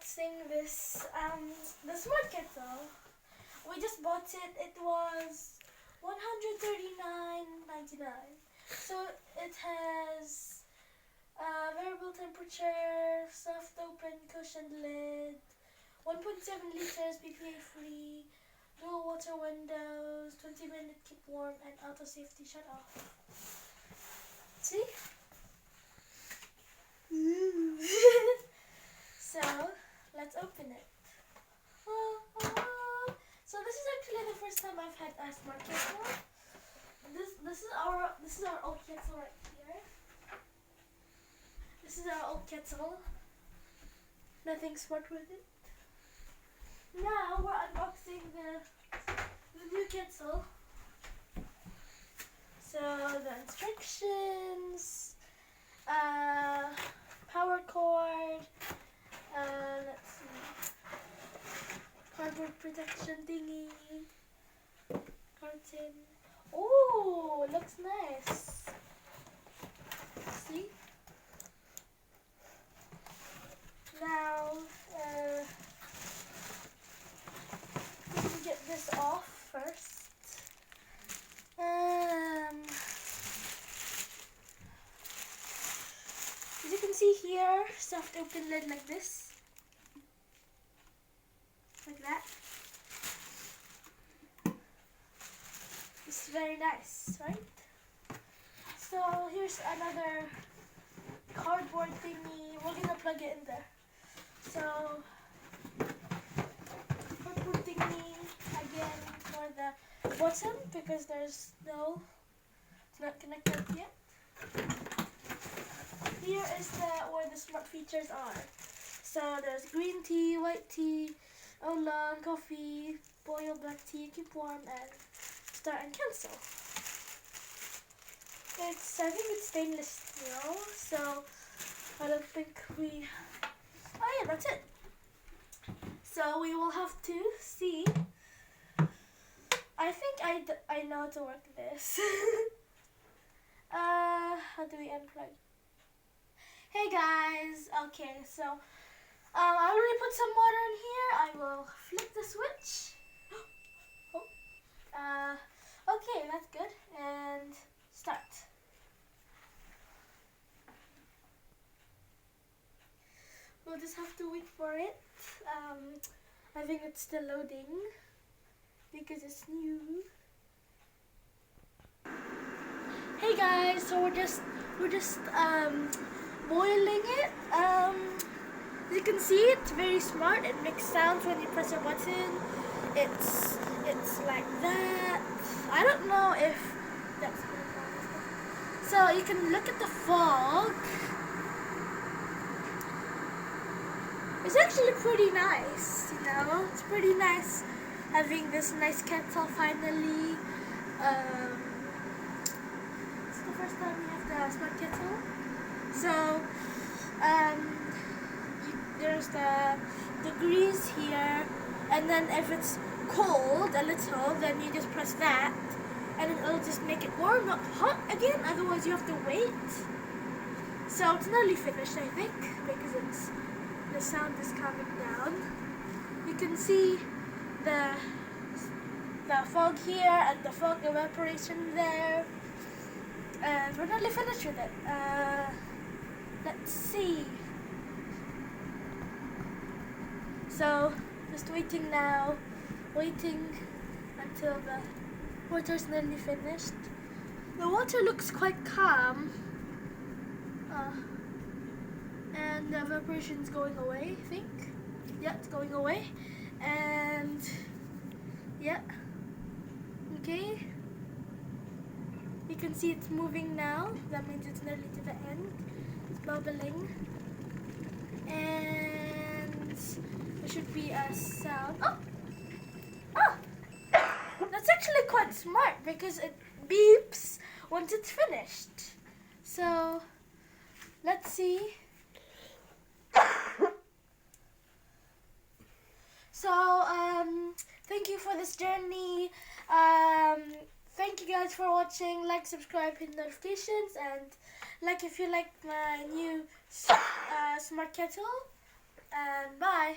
unboxing this the smart kettle. We just bought it. It was $139.99. So it has variable temperature, soft open cushioned lid, 1.7 liters BPA free, dual water windows, 20-minute keep warm, and auto safety shut off. See? So let's open it. So this is actually the first time I've had a smart kettle. This is our old kettle right here. This is our old kettle. Nothing smart with it. Now we're unboxing the new kettle. So the instructions, power cord, let's see, cardboard protection thingy, carton. Oh, looks nice. See? Now, we can get this off first. As you can see here, soft open lid like this. Like that. It's very nice, right? So here's another cardboard thingy. We're gonna plug it in there. So cardboard thingy again for the bottom because it's not connected yet. Here is where the smart features are. So there's green tea, white tea, oolong, coffee, boil black tea, keep warm, and start and cancel. I think it's stainless steel, so I don't think we... Oh yeah, that's it. So we will have to see. I think I know how to work this. How do we unplug? Hey guys, okay, so I already put some water in here. I will flip the switch. Okay, that's good. And start. We'll just have to wait for it. I think it's still loading because it's new. Hey guys, so we're just boiling it. As you can see, it's very smart. It makes sounds when you press a button. It's like that. I don't know if that's good. So you can look at the fog. It's actually pretty nice, you know. It's pretty nice having this nice kettle finally. It's the first time we have the smart kettle. So there's the degrees here, and then if it's cold a little, then you just press that, and it'll just make it warm, not hot again. Otherwise, you have to wait. So it's nearly finished, I think, because the sound is coming down. You can see the fog here and the fog evaporation there. And we're nearly finished with it. Let's see. So just waiting now, waiting until the water's nearly finished. The water looks quite calm. And the evaporation's going away, I think. Yeah, it's going away. And yeah. Okay. You can see it's moving now. That means it's nearly to the end. It's bubbling. And there should be a sound. Oh! That's actually quite smart because it beeps once it's finished. So let's see. So thank you for this journey. Thank you guys for watching. Like, subscribe, hit notifications, and like if you like my new smart kettle. And bye.